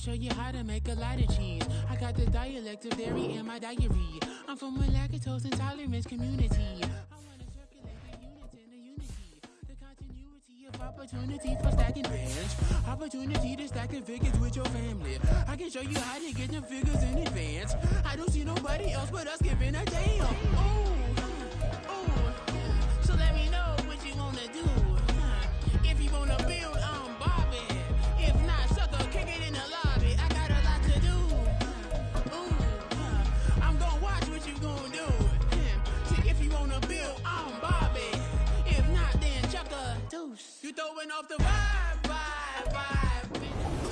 show you how to make a lot of cheese. I got the dialect of dairy in my diary. I'm from a lactose intolerance community. I want to circulate the units and the unity. The continuity of opportunity for stacking bands. Opportunity to stack the figures with your family. I can show you how to get them figures in advance. I don't see nobody else but us giving a damn. Ooh. So let me know what you wanna do. If you wanna build, I'm Bobby. If not, sucker, kick it in the lobby. I got a lot to do. I'm gonna watch what you gonna do. See, if you wanna build, I'm Bobby. If not, then chuck a deuce. You throwing off the vibe.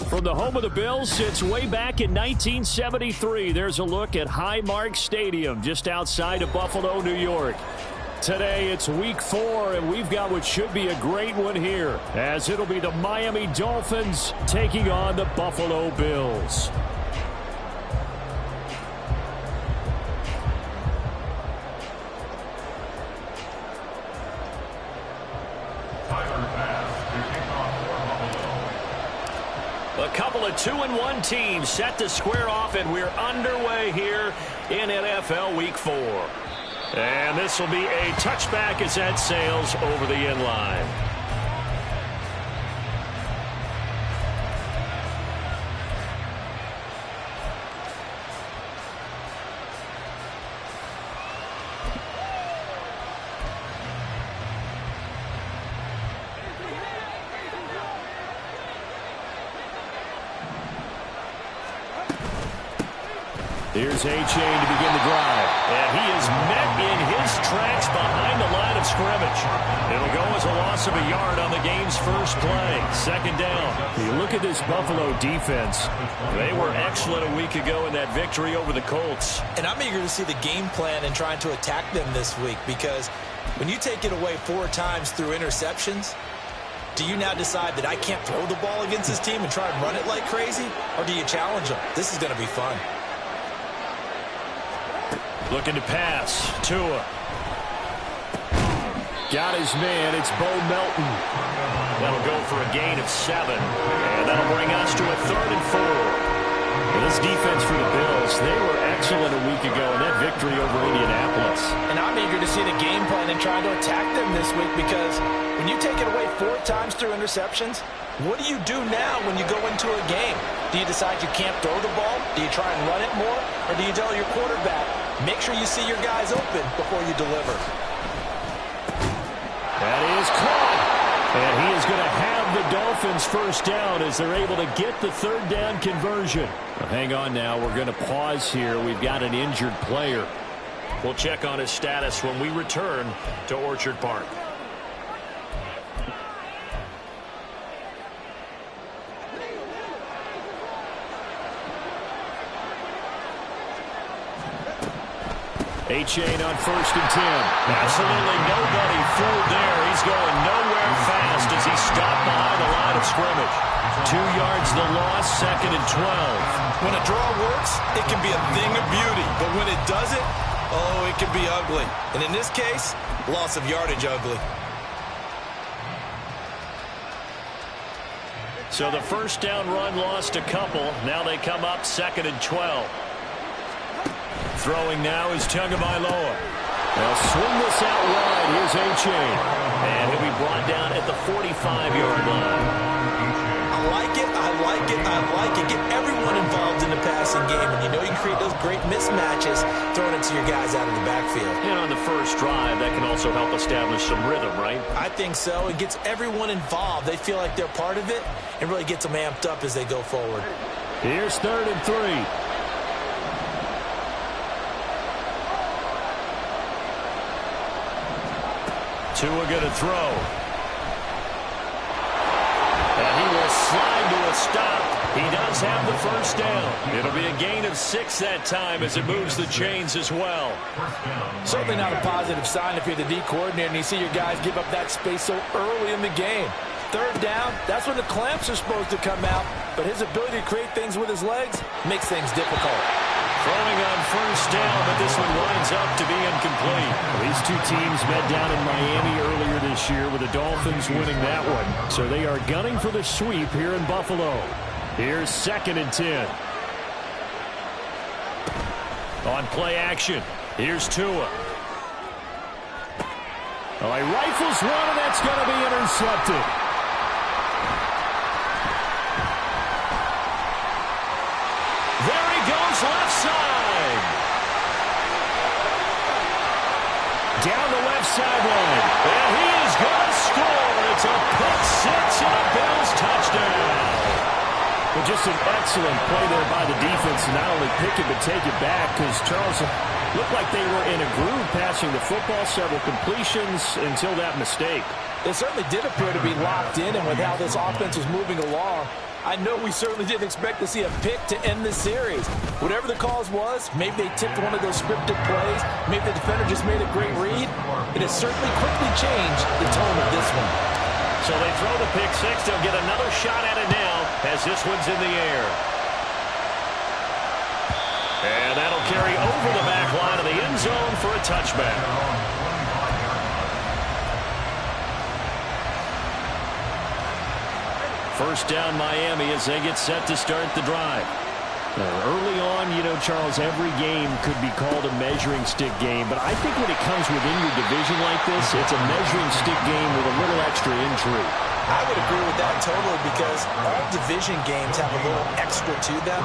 From the home of the Bills since way back in 1973, there's a look at Highmark Stadium just outside of Buffalo, New York. Today, it's week 4, and we've got what should be a great one here, as it'll be the Miami Dolphins taking on the Buffalo Bills. A couple of 2-1 teams set to square off, and we're underway here in NFL Week 4. And this will be a touchback as that sails over the end line. Here's A-Chain to begin the drive. And he is met in his tracks behind the line of scrimmage. It'll go as a loss of a yard on the game's first play. Second down. You look at this Buffalo defense. They were excellent a week ago in that victory over the Colts. And I'm eager to see the game plan and trying to attack them this week, because when you take it away 4 times through interceptions, do you now decide that I can't throw the ball against this team and try and run it like crazy? Or do you challenge them? This is going to be fun. Looking to pass. Tua. Got his man. It's Bo Melton. That'll go for a gain of 7. And that'll bring us to a 3rd and 4. Well, this defense for the Bills, they were excellent a week ago in that victory over Indianapolis. And I'm eager to see the game plan and trying to attack them this week, because when you take it away 4 times through interceptions, what do you do now when you go into a game? Do you decide you can't throw the ball? Do you try and run it more? Or do you tell your quarterback, make sure you see your guys open before you deliver? That is caught. And he is going to have the Dolphins first down as they're able to get the 3rd down conversion. Well, hang on now. We're going to pause here. We've got an injured player. We'll check on his status when we return to Orchard Park. A-Chain on 1st and 10. Absolutely nobody fooled there. He's going nowhere fast as he stopped behind the line of scrimmage. 2 yards the loss, 2nd and 12. When a draw works, it can be a thing of beauty. But when it doesn't, oh, it can be ugly. And in this case, loss of yardage ugly. So the first down run lost a couple. Now they come up 2nd and 12. Throwing now is Tagovailoa. They'll swing this out wide. Here's A-Chain. And he'll be brought down at the 45-yard line. I like it. Get everyone involved in the passing game. And you know you can create those great mismatches throwing it to your guys out of the backfield. And on the first drive, that can also help establish some rhythm, right? I think so. It gets everyone involved. They feel like they're part of it and really gets them amped up as they go forward. Here's 3rd and 3. Tua going to throw. And he will slide to a stop. He does have the first down. It'll be a gain of 6 that time as it moves the chains as well. Certainly not a positive sign if you're the D coordinator and you see your guys give up that space so early in the game. 3rd down, that's when the clamps are supposed to come out. But his ability to create things with his legs makes things difficult. Throwing on first down, but this one winds up to be incomplete. These two teams met down in Miami earlier this year with the Dolphins winning that one. So they are gunning for the sweep here in Buffalo. Here's 2nd and 10. On play action, here's Tua. Oh, he rifles one, and that's going to be intercepted. There he goes, left side. Down the left sideline. And he is going to score. It's a pick six and a Bills touchdown. Well, just an excellent play there by the defense to not only pick it but take it back, because Charles looked like they were in a groove passing the football, several completions until that mistake. It certainly did appear to be locked in, and with how this offense was moving along, I know we certainly didn't expect to see a pick to end this series. Whatever the cause was, maybe they tipped one of those scripted plays, maybe the defender just made a great read. It has certainly quickly changed the tone of this one. So they throw the pick six. They'll get another shot at it now as this one's in the air. And that'll carry over the back line of the end zone for a touchback. First down Miami as they get set to start the drive. Early on, you know, Charles, every game could be called a measuring stick game, but I think when it comes within your division like this, it's a measuring stick game with a little extra intrigue. I would agree with that totally, because all division games have a little extra to them.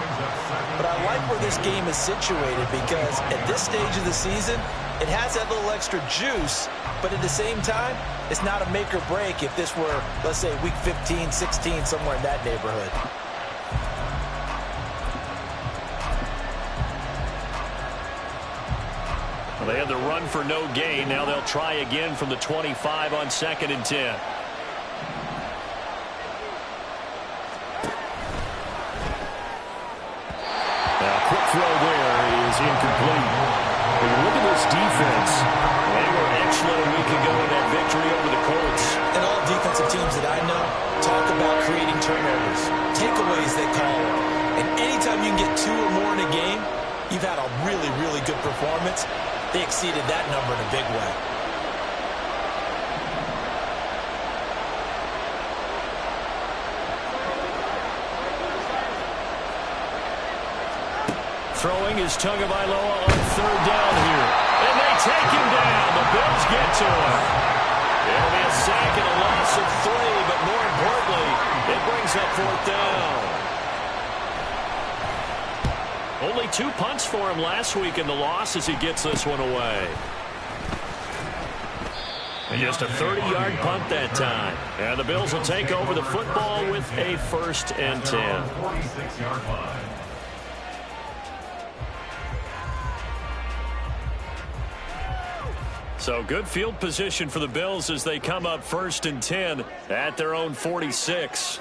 But I like where this game is situated, because at this stage of the season, it has that little extra juice, but at the same time, it's not a make or break if this were, let's say, week 15, 16, somewhere in that neighborhood. Well, they had the run for no gain. Now they'll try again from the 25 on 2nd and 10. Quick throw there is incomplete. And look at this defense. They were excellent a week ago in that victory over the Colts. And all defensive teams that I know talk about creating turnovers. Takeaways, they call it. And anytime you can get 2 or more in a game, you've had a really, really good performance. They exceeded that number in a big way. Throwing is Tagovailoa on 3rd down here. And they take him down. The Bills get to him. It'll be a sack and a loss of 3, but more importantly, it brings up 4th down. Only 2 punts for him last week in the loss as he gets this one away. And just a 30-yard punt that time. And the Bills will take over the football with a 1st and 10. 46-yard line. So good field position for the Bills as they come up 1st and 10 at their own 46.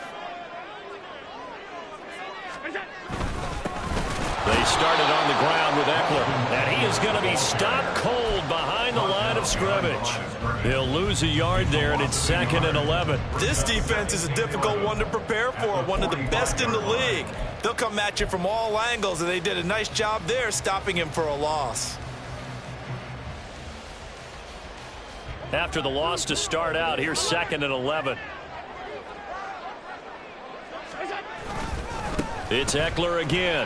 They started on the ground with Eckler, and he is going to be stopped cold behind the line of scrimmage. He'll lose a yard there, and it's 2nd and 11. This defense is a difficult one to prepare for, one of the best in the league. They'll come at you from all angles, and they did a nice job there stopping him for a loss. After the loss to start out, here's 2nd and 11. It's Eckler again.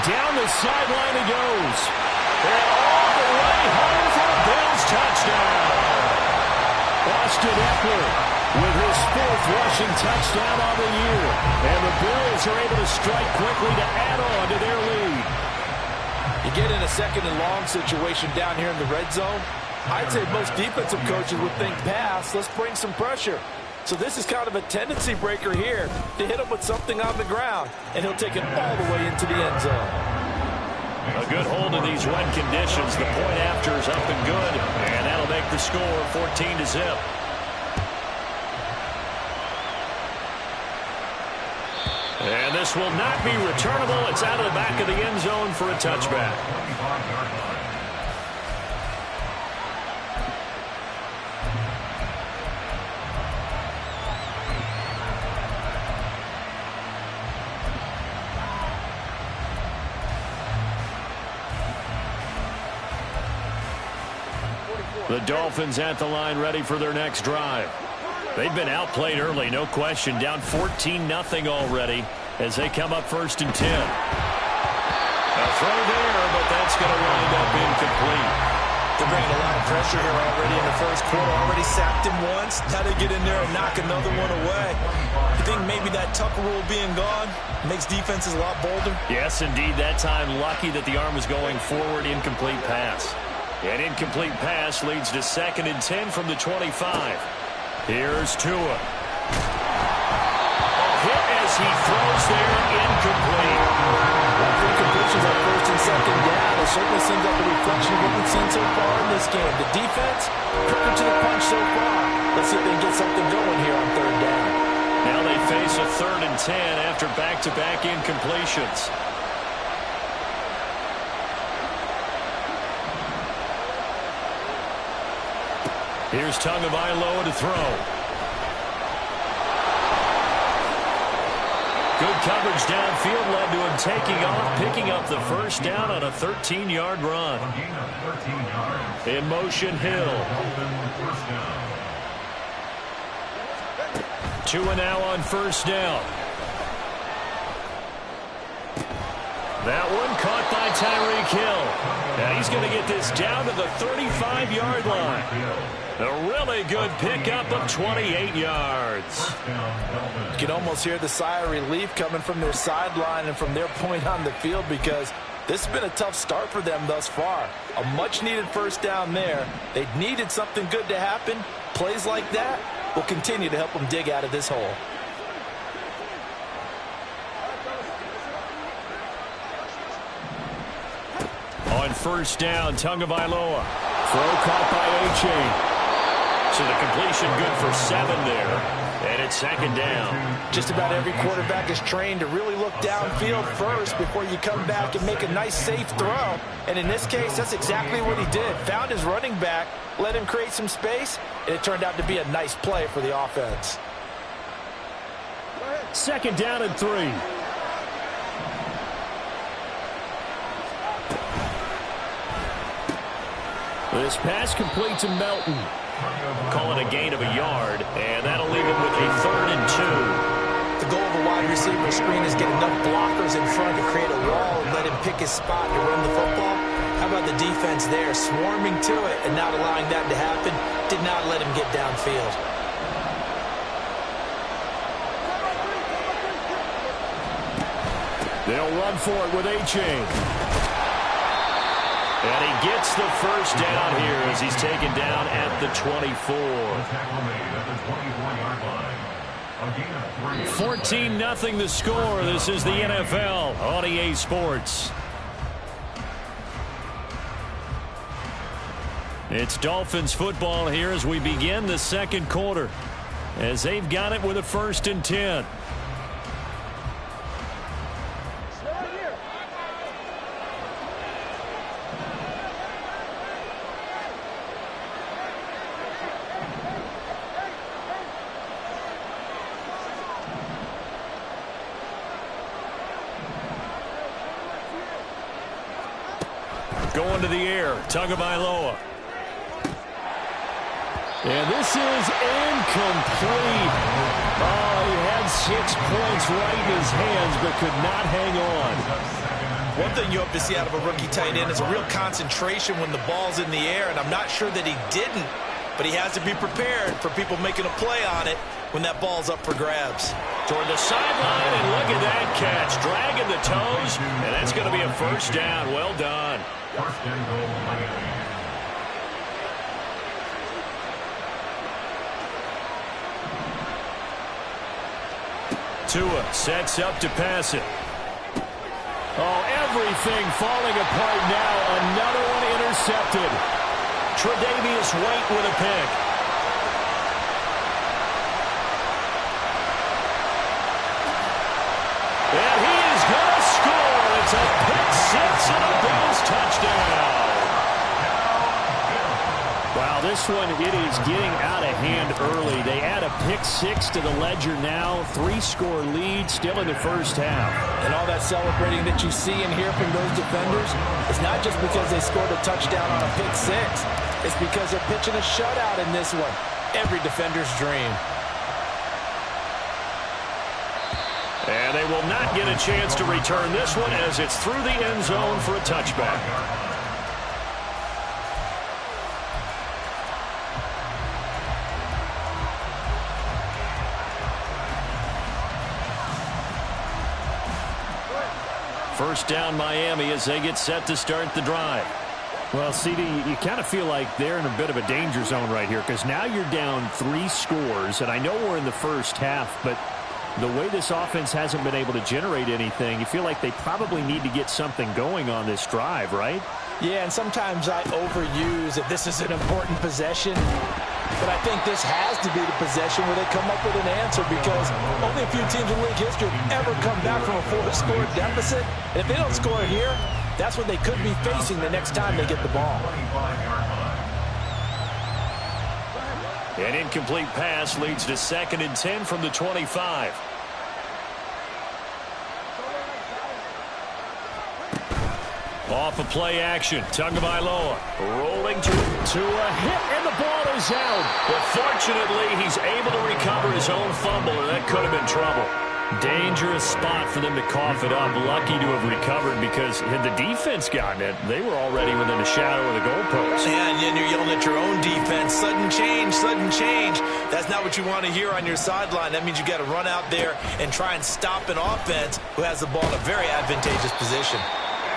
Down the sideline he goes. And all the way home for a Bills touchdown. Austin Eckler with his 4th rushing touchdown on the year. And the Bills are able to strike quickly to add on to their lead. You get in a 2nd and long situation down here in the red zone, I'd say most defensive coaches would think pass, let's bring some pressure. So this is kind of a tendency breaker here to hit him with something on the ground, and he'll take it all the way into the end zone. A good hold in these wet conditions. The point after is up and good, and that'll make the score 14-0. And this will not be returnable. It's out of the back of the end zone for a touchback. The Dolphins at the line ready for their next drive. They've been outplayed early, no question. Down 14-0 already as they come up 1st and 10. A throw there, but that's going to wind up incomplete. They're bringing a lot of pressure here already in the first quarter. Already sacked him once. Now they get in there and knock another one away. You think maybe that Tucker rule being gone makes defenses a lot bolder? Yes, indeed. That time, lucky that the arm was going forward. Incomplete pass. An incomplete pass leads to 2nd and 10 from the 25. Here's Tua. Hit as he throws there, incomplete. Well, 3 completions on 1st and 2nd down. It certainly seems like a reflection of what we've seen so far in this game. The defense, quicker to the punch so far. Let's see if they can get something going here on 3rd down. Now they face a 3rd and 10 after back-to-back incompletions. Here's Tagovailoa to throw. Good coverage downfield led to him taking off, picking up the 1st down on a 13-yard run. In motion, Hill. Tua now on 1st down. That one caught by Tyreek Hill. And he's going to get this down to the 35-yard line. A really good pickup of 28 yards. You can almost hear the sigh of relief coming from their sideline and from their point on the field because this has been a tough start for them thus far. A much-needed 1st down there. They needed something good to happen. Plays like that will continue to help them dig out of this hole. On 1st down, Tagovailoa. Throw caught by A-Chain. So the completion good for 7 there. And it's 2nd down. Just about every quarterback is trained to really look downfield first before you come back and make a nice, safe throw. And in this case, that's exactly what he did. Found his running back, let him create some space, and it turned out to be a nice play for the offense. 2nd down and 3. This pass complete to Melton. Call it a gain of a yard, and that'll leave him with a 3rd and 2. The goal of a wide receiver screen is get enough blockers in front to create a wall and let him pick his spot to run the football. How about the defense there, swarming to it and not allowing that to happen? Did not let him get downfield. They'll run for it with A-Chain. And he gets the 1st down here as he's taken down at the 24. 14-0 the score. This is the NFL on EA Sports. It's Dolphins football here as we begin the 2nd quarter. As they've got it with a 1st and 10. Going to the air, Tagovailoa. And this is incomplete. Oh, he had 6 points right in his hands, but could not hang on. One thing you hope to see out of a rookie tight end is a real concentration when the ball's in the air, and I'm not sure that he didn't, but he has to be prepared for people making a play on it when that ball's up for grabs. Toward the sideline, and look at that catch. Dragging the toes, and that's going to be a 1st down. Well done. 1st and goal, Miami. Tua sets up to pass it. Oh, everything falling apart now. Another one intercepted. Tre'Davious White with a pick. And he is going to score. It's a pick 6 and a Bills touchdown. Wow, this one, it is getting out of hand early. They add a pick 6 to the ledger now. 3-score lead still in the 1st half. And all that celebrating that you see and hear from those defenders is not just because they scored a touchdown on a pick 6. It's because they're pitching a shutout in this one. Every defender's dream. And they will not get a chance to return this one as it's through the end zone for a touchback. First down Miami as they get set to start the drive. Well, CD, you kind of feel like they're in a bit of a danger zone right here because now you're down 3 scores, and I know we're in the first half, but the way this offense hasn't been able to generate anything, you feel like they probably need to get something going on this drive, right? Yeah, and sometimes I overuse that this is an important possession. But I think this has to be the possession where they come up with an answer because only a few teams in league history have ever come back from a 4-score deficit. And if they don't score here, that's what they could be facing the next time they get the ball. An incomplete pass leads to 2nd and 10 from the 25. Off of play action, Tagovailoa rolling to a hit, and the ball is out. But fortunately, he's able to recover his own fumble, or that could have been trouble. Dangerous spot for them to cough it up. Lucky to have recovered because had the defense gotten it, they were already within the shadow of the goalpost. And you're yelling at your own defense. Sudden change, sudden change. That's not what you want to hear on your sideline. That means you got to run out there and try and stop an offense who has the ball in a very advantageous position.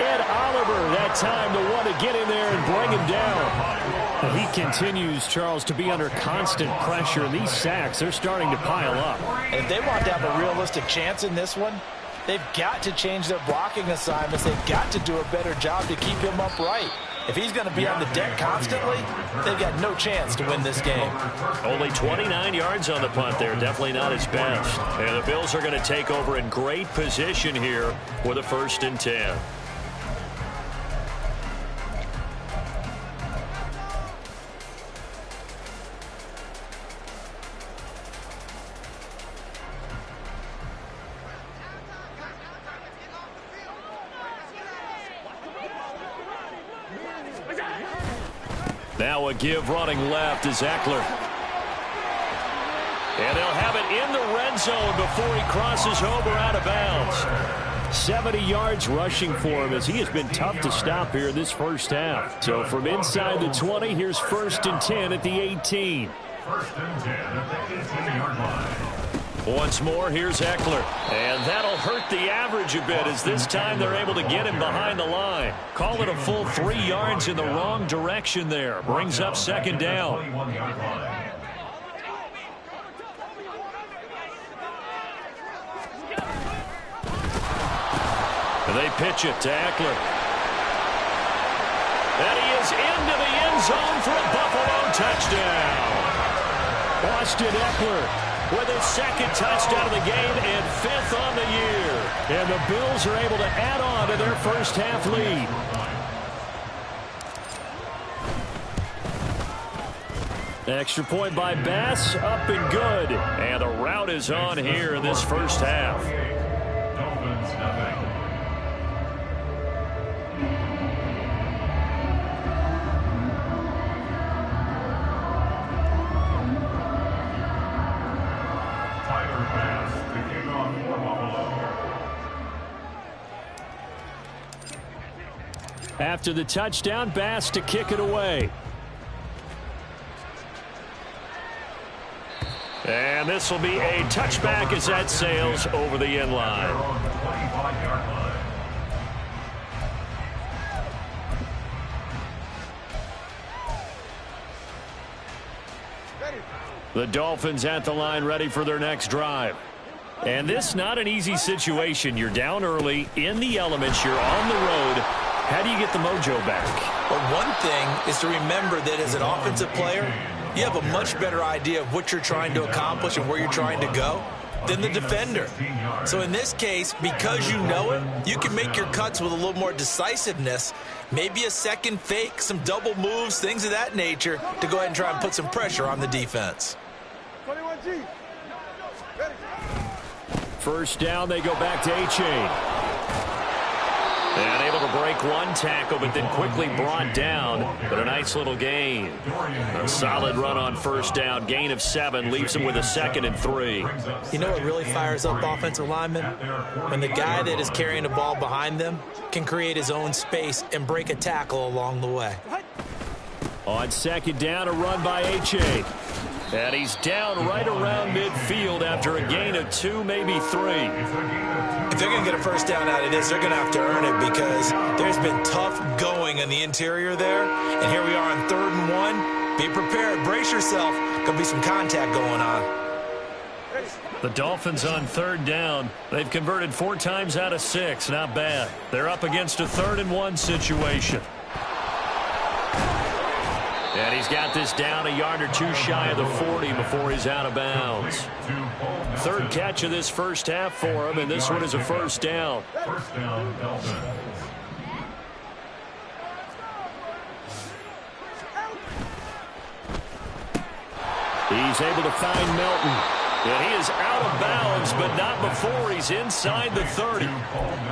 Ed Oliver, that time the one to get in there and bring him down. He continues, Charles, to be under constant pressure. These sacks, they're starting to pile up. And if they want to have a realistic chance in this one, they've got to change their blocking assignments. They've got to do a better job to keep him upright. If he's going to be on the deck constantly, they've got no chance to win this game. Only 29 yards on the punt there. Definitely not his best. And the Bills are going to take over in great position here with a 1st and 10. Now a give running left is Eckler. And they'll have it in the red zone before he crosses over out of bounds. 70 yards rushing for him as he has been tough to stop here this first half. So from inside the 20, here's 1st and 10 at the 18. 1st and 10 at the 18-yard line. Once more, here's Eckler. And that'll hurt the average a bit as this time they're able to get him behind the line. Call it a full 3 yards in the wrong direction there. Brings up 2nd down. And they pitch it to Eckler. And he is into the end zone for a Buffalo touchdown. Austin Eckler with his 2nd touchdown of the game and 5th on the year. And the Bills are able to add on to their first half lead. Extra point by Bass, up and good. And the route is on here in this first half. Dolphins, nothing. After the touchdown, Bass to kick it away. And this will be a touchback as that sails over the end line. The Dolphins at the line ready for their next drive. And this not an easy situation. You're down early, in the elements, you're on the road. How do you get the mojo back? Well, one thing is to remember that as an offensive player, you have a much better idea of what you're trying to accomplish and where you're trying to go than the defender. So in this case, because you know it, you can make your cuts with a little more decisiveness, maybe a second fake, some double moves, things of that nature to go ahead and try and put some pressure on the defense. 21G. First down, they go back to A-Chain. And able to break one tackle, but then quickly brought down. But a nice little gain. A solid run on first down. Gain of 7 leaves them with a 2nd and 3. You know what really fires up offensive linemen? When the guy that is carrying the ball behind them can create his own space and break a tackle along the way. On 2nd down, a run by H.A. And he's down right around midfield after a gain of 2, maybe 3. If they're going to get a first down out of this, they're going to have to earn it because there's been tough going in the interior there. And here we are on 3rd and 1. Be prepared. Brace yourself. Going to be some contact going on. The Dolphins on 3rd down. They've converted 4 times out of 6. Not bad. They're up against a 3rd and 1 situation. And he's got this down a yard or 2 shy of the 40 before he's out of bounds. 3rd catch of this first half for him, and this one is a first down. First down, Dolphins. He's able to find Melton. And he is out of bounds, but not before he's inside the 30.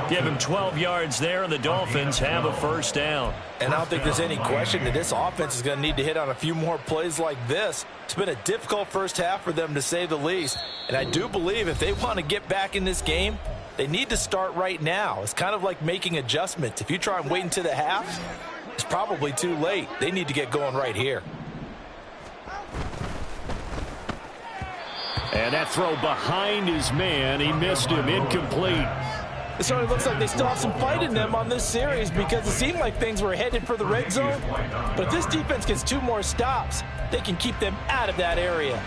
Give him 12 yards there, and the Dolphins have a first down. And I don't think there's any question that this offense is going to need to hit on a few more plays like this. It's been a difficult first half for them, to say the least. And I do believe if they want to get back in this game, they need to start right now. It's kind of like making adjustments. If you try and wait until the half, it's probably too late. They need to get going right here. And that throw behind his man, he missed him, incomplete. It certainly looks like they still have some fight in them on this series because it seemed like things were headed for the red zone. But if this defense gets 2 more stops, they can keep them out of that area.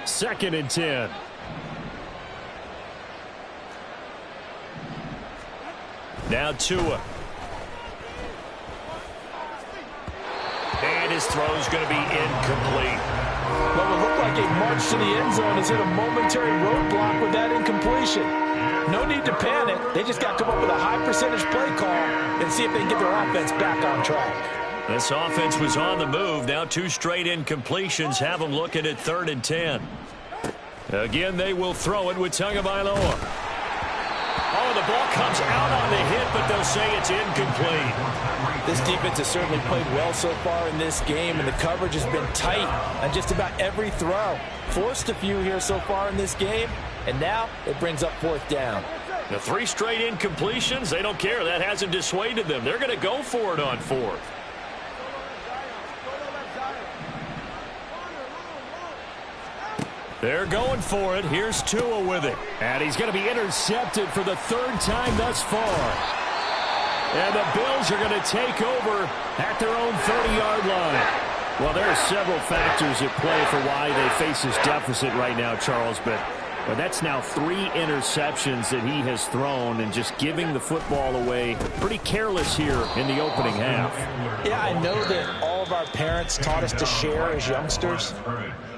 Second and 10. Now Tua. And his throw is going to be incomplete. What would look like a march to the end zone has hit a momentary roadblock with that incompletion. No need to panic. They just got to come up with a high percentage play call and see if they can get their offense back on track. This offense was on the move. Now 2 straight incompletions have them looking at 3rd and 10. Again, they will throw it with Tagovailoa. Oh, the ball comes out on the hit, but they'll say it's incomplete. This defense has certainly played well so far in this game, and the coverage has been tight on just about every throw. Forced a few here so far in this game, and now it brings up 4th down. The 3 straight incompletions, they don't care. That hasn't dissuaded them. They're going to go for it on 4th. They're going for it. Here's Tua with it. And he's going to be intercepted for the 3rd time thus far. And the Bills are going to take over at their own 30-yard line. Well, there are several factors at play for why they face this deficit right now, Charles, but that's now 3 interceptions that he has thrown and just giving the football away pretty careless here in the opening half. Yeah, I know that all of our parents taught us to share as youngsters,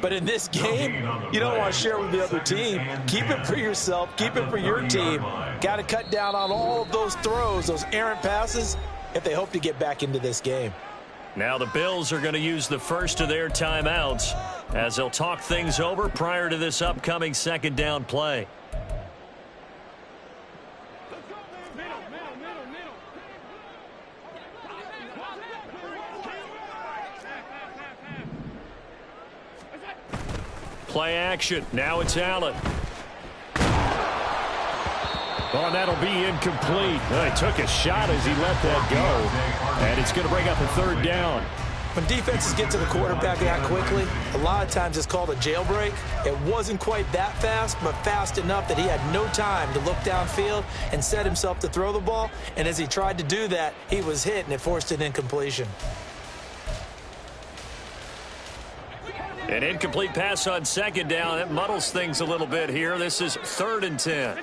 but in this game, you don't want to share with the other team. Keep it for yourself. Keep it for your team. Got to cut down on all of those throws, those errant passes, if they hope to get back into this game. Now the Bills are going to use the first of their timeouts as they'll talk things over prior to this upcoming 2nd down play. Play action. Now it's Allen. Oh, and that'll be incomplete. He took a shot as he let that go. And it's going to bring up a 3rd down. When defenses get to the quarterback that quickly, a lot of times it's called a jailbreak. It wasn't quite that fast, but fast enough that he had no time to look downfield and set himself to throw the ball. And as he tried to do that, he was hit, and it forced an incompletion. An incomplete pass on 2nd down. That muddles things a little bit here. This is 3rd and 10.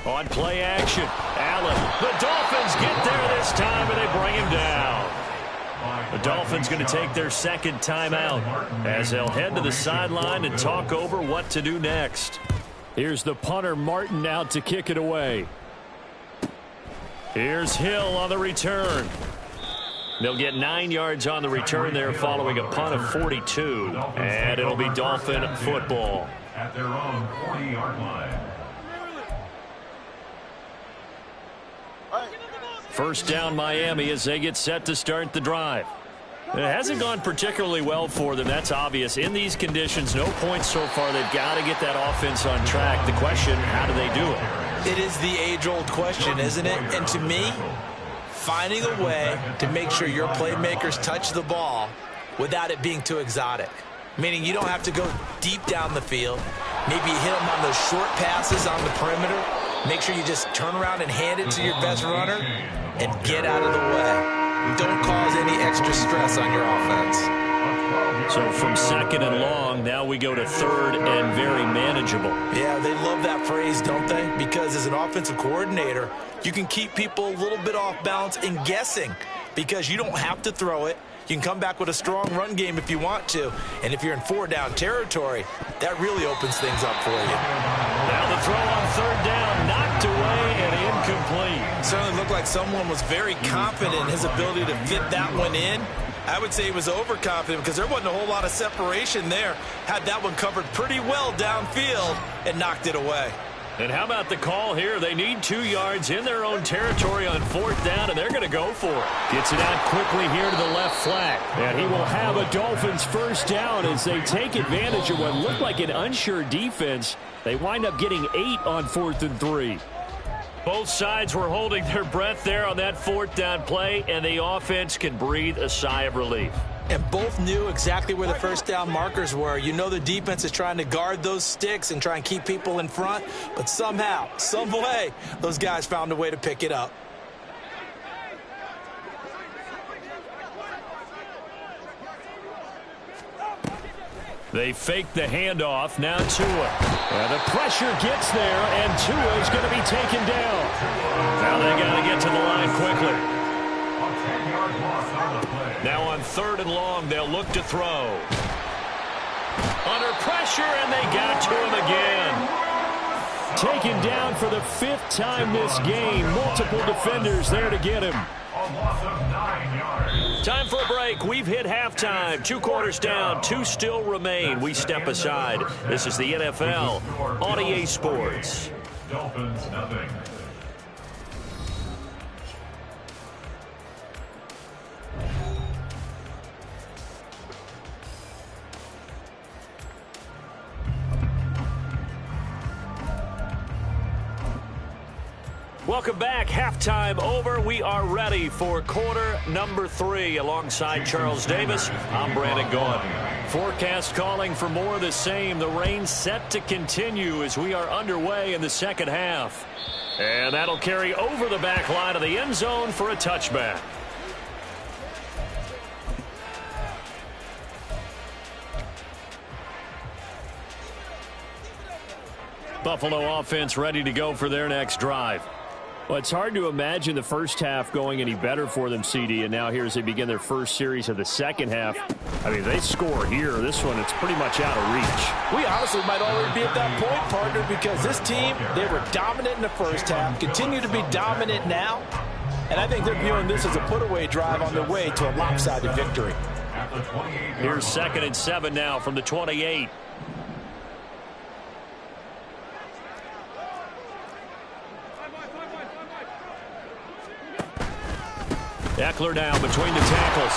On play action, Allen. The Dolphins get there this time, and they bring him down. The Dolphins going to take their 2nd timeout as they'll head to the sideline and talk over what to do next. Here's the punter, Martin, out to kick it away. Here's Hill on the return. They'll get 9 yards on the return there following a punt of 42. And it'll be Dolphin football. At their own 40-yard line. First down Miami as they get set to start the drive. It hasn't gone particularly well for them. That's obvious. In these conditions, no points so far. They've got to get that offense on track. The question, how do they do it? It is the age-old question, isn't it? And to me, finding a way to make sure your playmakers touch the ball without it being too exotic. Meaning you don't have to go deep down the field. Maybe you hit them on those short passes on the perimeter. Make sure you just turn around and hand it to your best runner and get out of the way. Don't cause any extra stress on your offense. So from second and long, now we go to third and very manageable. Yeah, they love that phrase, don't they? Because as an offensive coordinator, you can keep people a little bit off balance and guessing because you don't have to throw it. You can come back with a strong run game if you want to. And if you're in 4-down territory, that really opens things up for you. Now the throw on third down, knocked away and incomplete. Certainly looked like someone was very confident in his ability to fit that one in. I would say he was overconfident because there wasn't a whole lot of separation there. Had that one covered pretty well downfield and knocked it away. And how about the call here? They need 2 yards in their own territory on fourth down, and they're going to go for it. Gets it out quickly here to the left flat. And he will have a Dolphins first down as they take advantage of what looked like an unsure defense. They wind up getting 8 on 4th and 3. Both sides were holding their breath there on that fourth down play, and the offense can breathe a sigh of relief. And both knew exactly where the first down markers were. You know the defense is trying to guard those sticks and try and keep people in front, but somehow, some way, those guys found a way to pick it up. They fake the handoff, now Tua. And the pressure gets there, and Tua is going to be taken down. Now they got to get to the line quickly. Now on third and long, they'll look to throw. Under pressure, and they got to him again. Taken down for the 5th time this game. Multiple defenders there to get him. Time for a break. We've hit halftime. 2 quarters down. 2 still remain. We step aside. This is the NFL on EA Sports. Dolphins, nothing. Welcome back. Halftime over. We are ready for quarter number 3. Alongside Charles Davis, I'm Brandon Gaughan. Forecast calling for more of the same. The rain set to continue as we are underway in the second half. And that'll carry over the back line of the end zone for a touchback. Buffalo offense ready to go for their next drive. Well, it's hard to imagine the first half going any better for them, CD, and now here as they begin their first series of the second half. I mean, they score here. This one, it's pretty much out of reach. We honestly might already be at that point, partner, because this team, they were dominant in the first half, continue to be dominant now, and I think they're viewing this as a put-away drive on their way to a lopsided victory. Here's 2nd and 7 now from the 28. Eckler now between the tackles.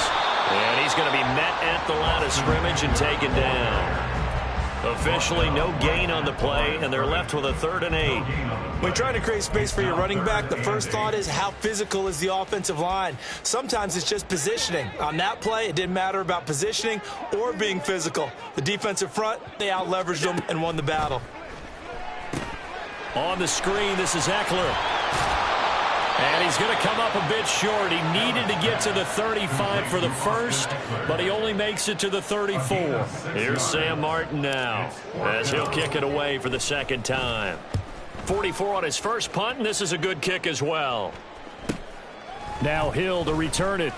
And he's going to be met at the line of scrimmage and taken down. Officially no gain on the play, and they're left with a 3rd and 8. When you're trying to create space for your running back, the first thought is how physical is the offensive line. Sometimes it's just positioning. On that play, it didn't matter about positioning or being physical. The defensive front, they out-leveraged them and won the battle. On the screen, this is Eckler. And he's going to come up a bit short. He needed to get to the 35 for the first, but he only makes it to the 34. Here's Sam Martin now as he'll kick it away for the second time. 44 on his first punt, and this is a good kick as well. Now Hill to return it.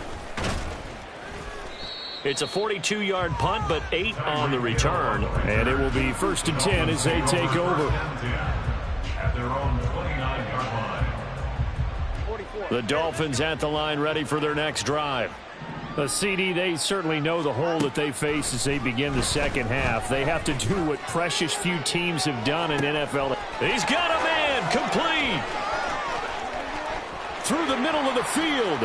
It's a 42-yard punt, but 8 on the return. And it will be 1st and 10 as they take over. At their own 29-yard line. The Dolphins at the line ready for their next drive. CD, they certainly know the hole that they face as they begin the second half. They have to do what precious few teams have done in NFL. He's got a man, complete. Through the middle of the field.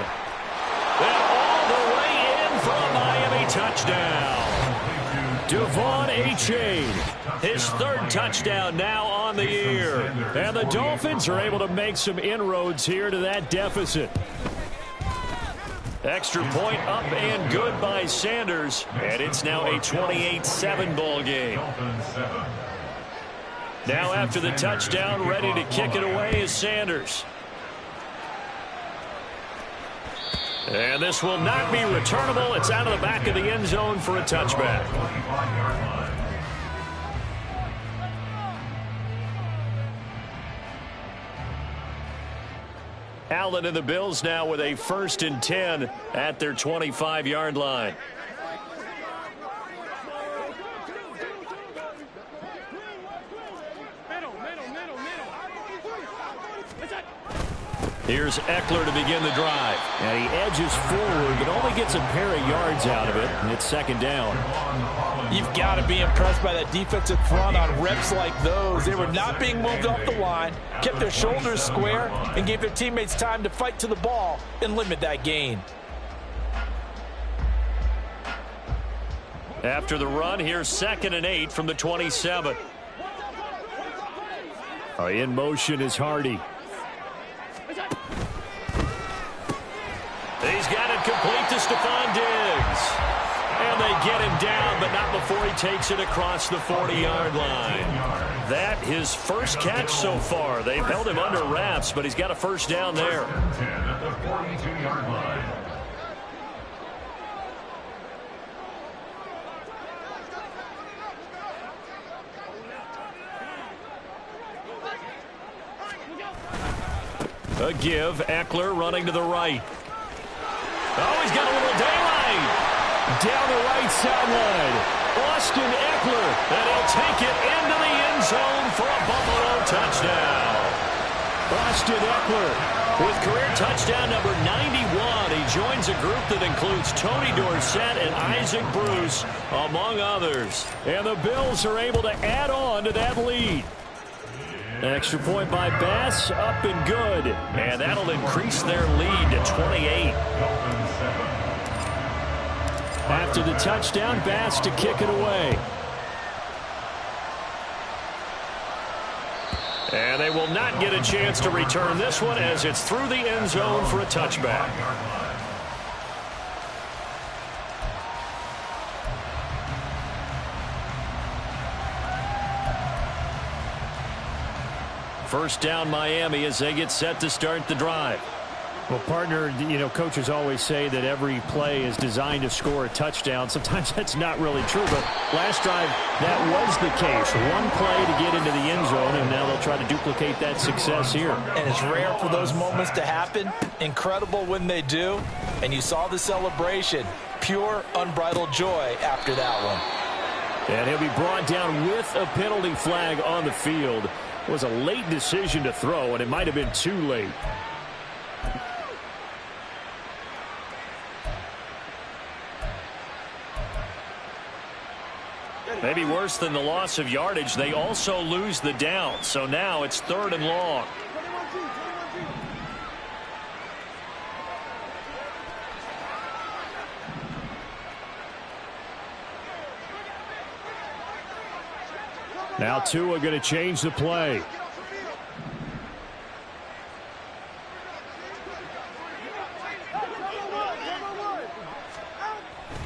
And all the way in for a Miami touchdown. Devon Achane, his third touchdown now on the year. And the Dolphins are able to make some inroads here to that deficit. Extra point up and good by Sanders. And it's now a 28-7 ball game. Now after the touchdown, ready to kick it away is Sanders. And this will not be returnable. It's out of the back of the end zone for a touchback. Allen and the Bills now with a 1st and 10 at their 25-yard line. Here's Eckler to begin the drive. And he edges forward, but only gets a pair of yards out of it. And it's second down. You've got to be impressed by that defensive front on reps like those. They were not being moved off the line, kept their shoulders square, and gave their teammates time to fight to the ball and limit that gain. After the run, here's 2nd and 8 from the 27. In motion is Hardy. He's got it complete to Stephon Diggs. And they get him down, but not before he takes it across the 40-yard line. That his first catch so far. They've held him under wraps, but he's got a first down there. At the 42-yard line. A give, Eckler running to the right. Oh, he's got a little daylight. Down the right sideline. Austin Eckler, and he'll take it into the end zone for a Buffalo touchdown. Austin Eckler with career touchdown number 91. He joins a group that includes Tony Dorsett and Isaac Bruce, among others. And the Bills are able to add on to that lead. Extra point by Bass, up and good. And that'll increase their lead to 28. After the touchdown, Bass to kick it away. And they will not get a chance to return this one as it's through the end zone for a touchback. First down Miami as they get set to start the drive. Well, partner, coaches always say that every play is designed to score a touchdown. Sometimes that's not really true, but last drive, that was the case. One play to get into the end zone, and now they'll try to duplicate that success here. And it's rare for those moments to happen. Incredible when they do. And you saw the celebration. Pure, unbridled joy after that one. And he'll be brought down with a penalty flag on the field. It was a late decision to throw, and it might have been too late. Maybe worse than the loss of yardage, they also lose the down. So now it's 3rd and long. Now Tua going to change the play.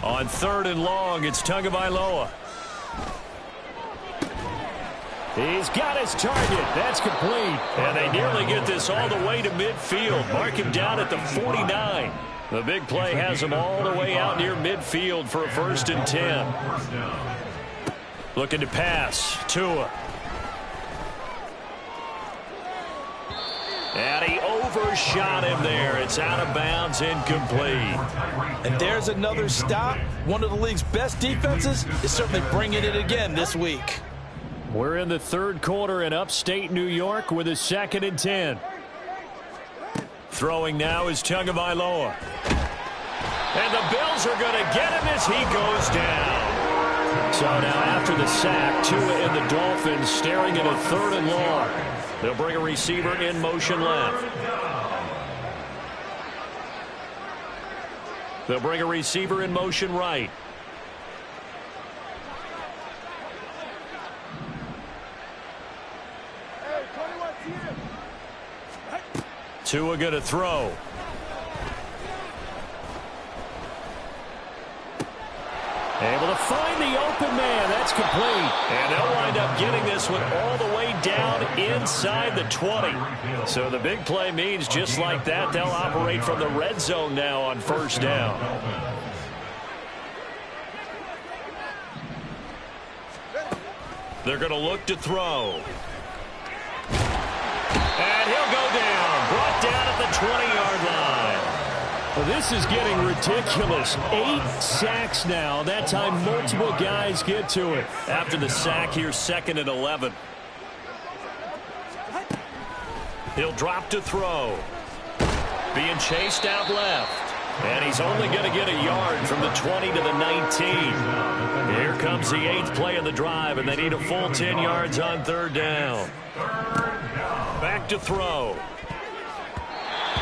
On 3rd and long, it's Tagovailoa. He's got his target. That's complete. And they nearly get this all the way to midfield. Mark him down at the 49. The big play has him all the way out near midfield for a 1st and 10. Looking to pass. Tua. And he overshot him there. It's out of bounds, incomplete. And there's another stop. One of the league's best defenses is certainly bringing it again this week. We're in the 3rd quarter in upstate New York with a 2nd and 10. Throwing now is Tagovailoa. And the Bills are going to get him as he goes down. So now after the sack, Tua and the Dolphins staring at a 3rd and long. They'll bring a receiver in motion left. They'll bring a receiver in motion right. Tua going to throw. Able to find the open man. That's complete. And they'll wind up getting this one all the way down inside the 20. So the big play means just like that, they'll operate from the red zone now on 1st down. They're going to look to throw. And he'll go down. Brought down at the 20-yard line. Well, this is getting ridiculous. 8 sacks now. That time, multiple guys get to it. After the sack, here's 2nd and 11. He'll drop to throw. Being chased out left. And he's only going to get a yard from the 20 to the 19. Here comes the 8th play of the drive, and they need a full 10 yards on 3rd down. Back to throw.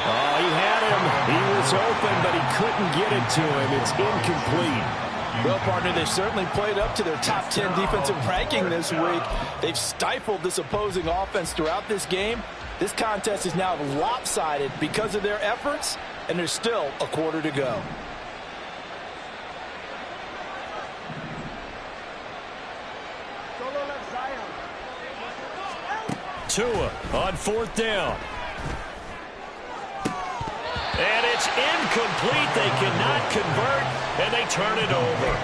Oh, he had him. He was open, but he couldn't get it to him. It's incomplete. Well, partner, they've certainly played up to their top 10 defensive ranking this week. They've stifled this opposing offense throughout this game. This contest is now lopsided because of their efforts, and there's still a quarter to go. Tua on 4th down. And it's incomplete. They cannot convert, and they turn it over.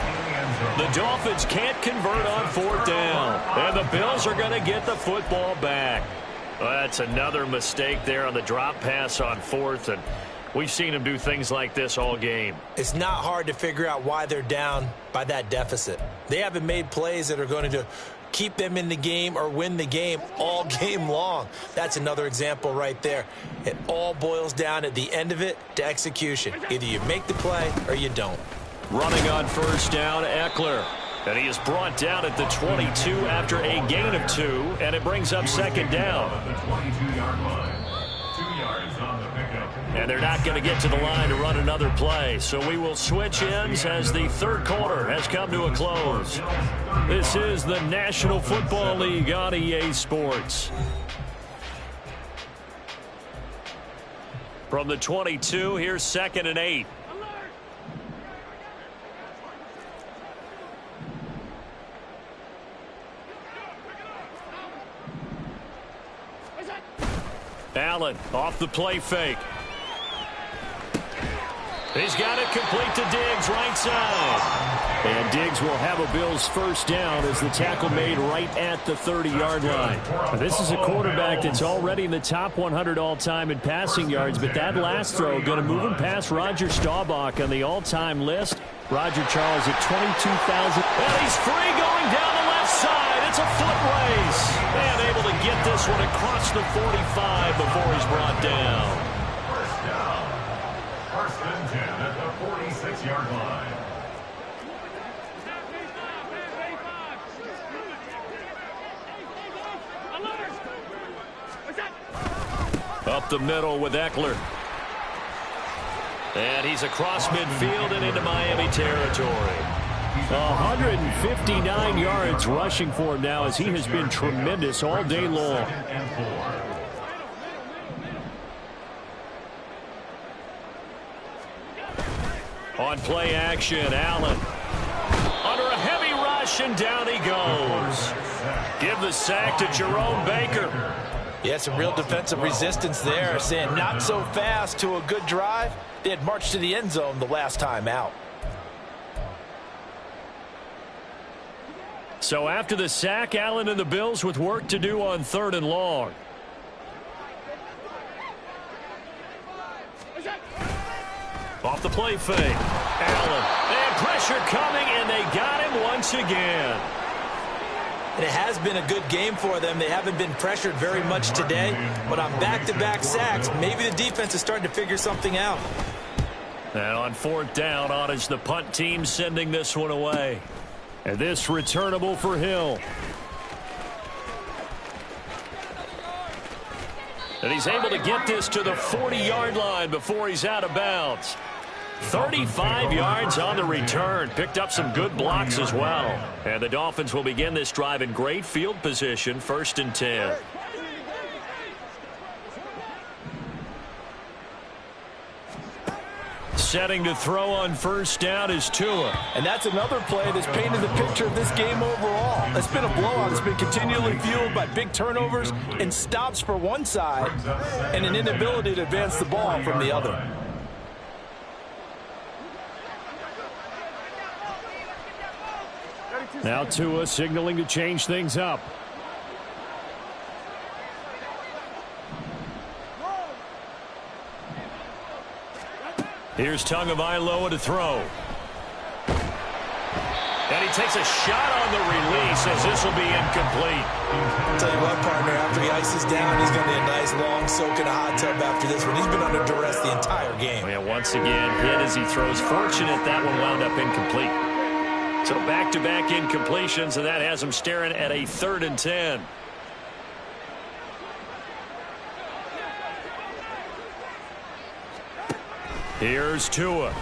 The Dolphins can't convert on 4th down, and the Bills are going to get the football back. Well, that's another mistake there on the drop pass on 4th, and we've seen them do things like this all game. It's not hard to figure out why they're down by that deficit. They haven't made plays that are going to keep them in the game or win the game all game long. That's another example right there. It all boils down at the end of it to execution. Either you make the play or you don't. Running on 1st down, Eckler. And he is brought down at the 22 after a gain of 2, and it brings up 2nd down. And they're not going to get to the line to run another play. So we will switch ends as the 3rd quarter has come to a close. This is the National Football League on EA Sports. From the 22, here's 2nd and 8. Allen off the play fake. He's got it complete to Diggs, right side. And Diggs will have a Bills 1st down as the tackle made right at the 30-yard line. This is a quarterback that's already in the top 100 all-time in passing yards, but that last throw going to move him past Roger Staubach on the all-time list. Roger Charles at 22,000. And he's free going down the left side. It's a foot race. And able to get this one across the 45 before he's brought down. 1st and 10 at the 46-yard line. Up the middle with Eckler. And he's across midfield and into Miami territory. 159 yards rushing for him now as he has been tremendous all day long. On play action, Allen. Under a heavy rush, and down he goes. Give the sack to Jerome Baker. Yeah, some real defensive resistance there, saying not so fast to a good drive. They had marched to the end zone the last time out. So after the sack, Allen and the Bills with work to do on 3rd and long. Off the play fake. Allen. And pressure coming, and they got him once again. And it has been a good game for them. They haven't been pressured very much today. But on back-to-back sacks, maybe the defense is starting to figure something out. And on fourth down, on is the punt team sending this one away. And this returnable for Hill. And he's able to get this to the 40-yard line before he's out of bounds. 35 yards on the return. Picked up some good blocks as well. And the Dolphins will begin this drive in great field position, 1st and 10. Setting to throw on first down is Tua. And that's another play that's painted the picture of this game overall. It's been a blowout. It's been continually fueled by big turnovers and stops for one side and an inability to advance the ball from the other. Now Tua signaling to change things up. Here's Tagovailoa to throw. And he takes a shot on the release as this will be incomplete. I'll tell you what, partner, after he ices down, he's going to need a nice long soak in a hot tub after this one. He's been under duress the entire game. Yeah, once again, hit as he throws. Fortunate that one wound up incomplete. So back-to-back incompletions, and that has him staring at a 3rd and 10. Here's Tua.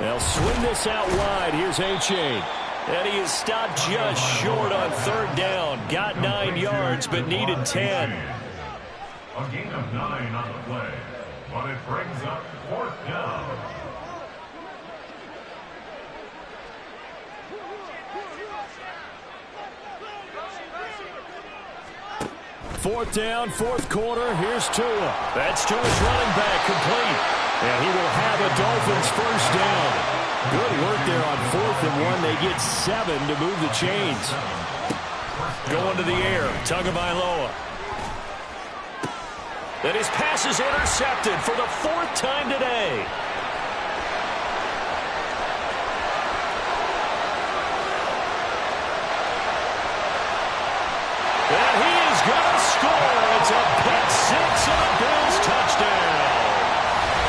They'll swing this out wide. Here's A-Chain. And he is stopped just short on 3rd down. Got 9 yards, but needed 10. A gain of 9 on the play, but it brings up 4th down. Fourth down, 4th quarter. Here's Tua. That's Tua's running back, complete. And he will have a Dolphins first down. Good work there on 4th and 1. They get 7 to move the chains. Going to the air, Tagovailoa. And his pass is intercepted for the 4th time today. And he is going to score. It's a pick six and a Bills touchdown.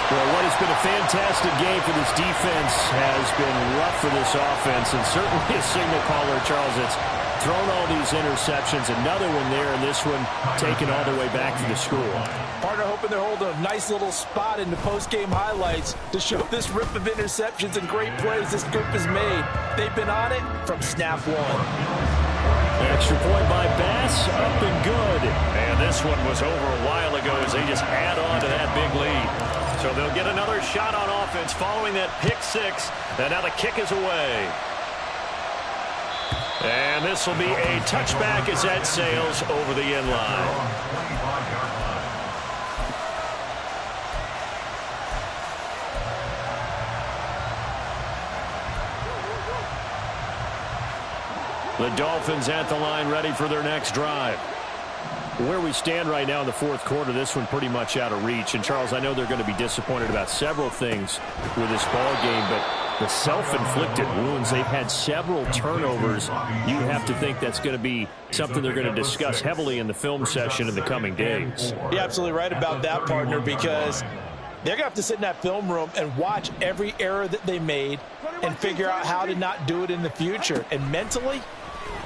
Well, what has been a fantastic game for this defense has been rough for this offense, and certainly a signal caller, Charles, that's thrown all these interceptions. Another one there, and this one taken all the way back to the school. Partner hoping they're holding a nice little spot in the post-game highlights to show this rip of interceptions and great plays this group has made. They've been on it from snap one. Extra point by Bass, up and good. And this one was over a while ago as they just add on to that big lead. So they'll get another shot on offense following that pick six. And now the kick is away. And this will be a touchback as that sails over the end line. The Dolphins at the line ready for their next drive. Where we stand right now in the 4th quarter, this one pretty much out of reach. And, Charles, I know they're going to be disappointed about several things with this ball game, but the self-inflicted wounds, they've had several turnovers. You have to think that's going to be something they're going to discuss heavily in the film session in the coming days. You're absolutely right about that, partner, because they're going to have to sit in that film room and watch every error that they made and figure out how to not do it in the future. And mentally,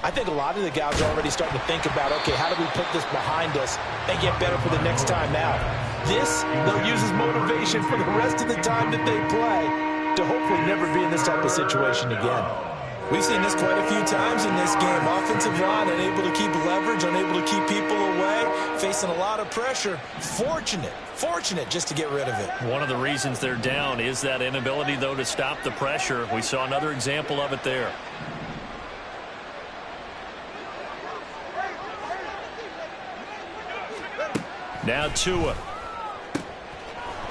I think a lot of the guys are already starting to think about, okay, how do we put this behind us and get better for the next time out? This, they'll use as motivation for the rest of the time that they play to hopefully never be in this type of situation again. We've seen this quite a few times in this game. Offensive line unable to keep leverage, unable to keep people away, facing a lot of pressure. Fortunate just to get rid of it. One of the reasons they're down is that inability, though, to stop the pressure. We saw another example of it there. Now Tua.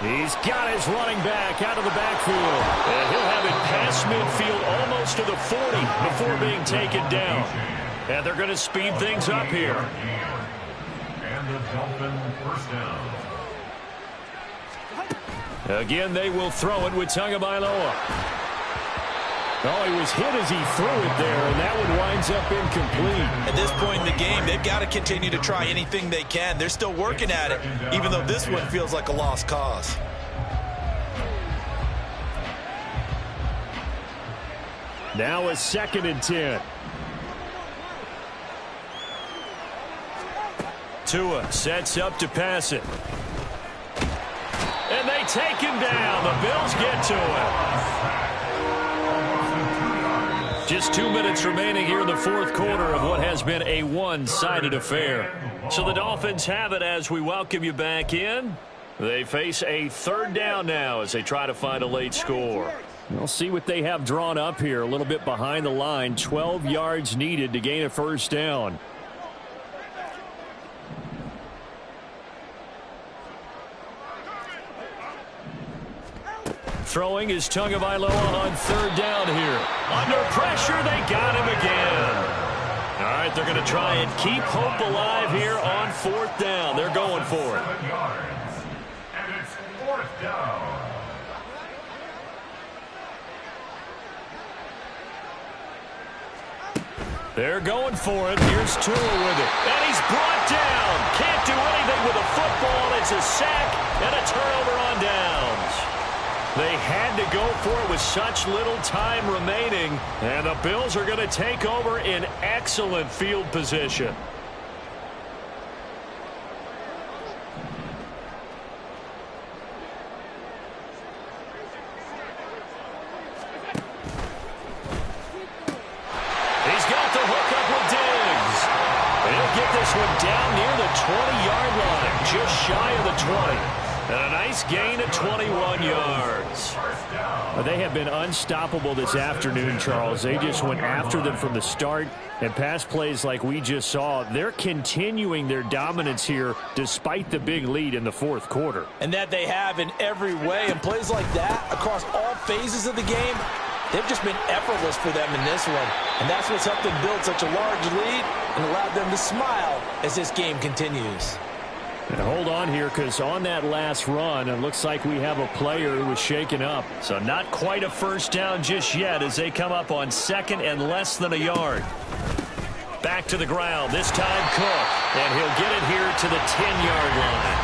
He's got his running back out of the backfield. And he'll have it past midfield almost to the 40 before being taken down. And they're going to speed things up here. And the Dolphin first down. Again, they will throw it with Tagovailoa. Oh, he was hit as he threw it there, and that one winds up incomplete. At this point in the game, they've got to continue to try anything they can. They're still working at it, even though this one feels like a lost cause. Now a 2nd and 10. Tua sets up to pass it. And they take him down. The Bills get to him. Just 2 minutes remaining here in the fourth quarter of what has been a one-sided affair. So the Dolphins have it as we welcome you back in. They face a 3rd down now as they try to find a late score. We'll see what they have drawn up here. A little bit behind the line. 12 yards needed to gain a 1st down. Throwing is Tagovailoa on 3rd down here. Under pressure, they got him again. All right, they're going to try and keep hope alive here on 4th down. They're going for it. And it's 4th down. They're going for it. Here's Tua with it. And he's brought down. Can't do anything with a football. It's a sack and a turnover on downs. They had to go for it with such little time remaining. And the Bills are going to take over in excellent field position. He's got the hook up with Diggs. He'll get this one down near the 20-yard line, just shy of the 20. And a nice gain of 21 yards. Well, they have been unstoppable this afternoon, Charles. They just went after them from the start. And pass plays like we just saw, they're continuing their dominance here despite the big lead in the fourth quarter. And that they have in every way. And plays like that across all phases of the game, they've just been effortless for them in this one. And that's what's helped them build such a large lead and allowed them to smile as this game continues. And hold on here, because on that last run, it looks like we have a player who was shaken up. So not quite a 1st down just yet as they come up on 2nd and less than a yard. Back to the ground, this time Cook. And he'll get it here to the 10-yard line.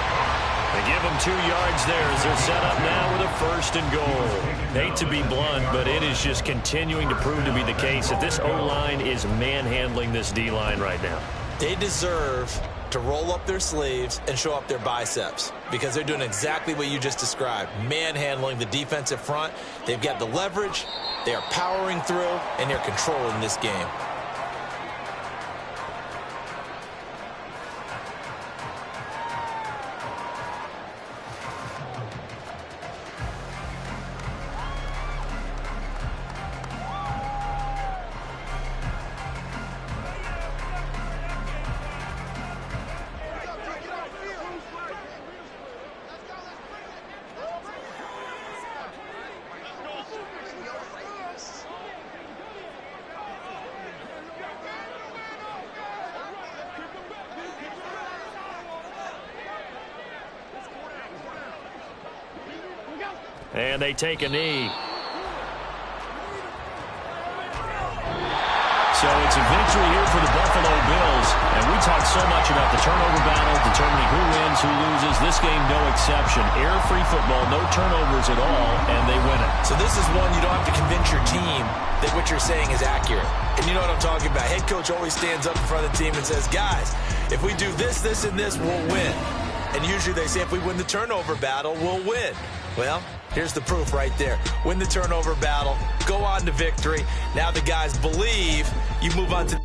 They give him 2 yards there as they're set up now with a 1st and goal. Hate to be blunt, but it is just continuing to prove to be the case that this O-line is manhandling this D-line right now. They deserve to roll up their sleeves and show up their biceps because they're doing exactly what you just described, manhandling the defensive front. They've got the leverage, they are powering through, and they're controlling this game. And they take a knee. So it's a victory here for the Buffalo Bills. And we talked so much about the turnover battle, determining who wins, who loses. This game, no exception. Error-free football, no turnovers at all, and they win it. So this is one you don't have to convince your team that what you're saying is accurate. And you know what I'm talking about. Head coach always stands up in front of the team and says, guys, if we do this, this, and this, we'll win. And usually they say if we win the turnover battle, we'll win. Well, here's the proof right there. Win the turnover battle, go on to victory. Now the guys believe you move on to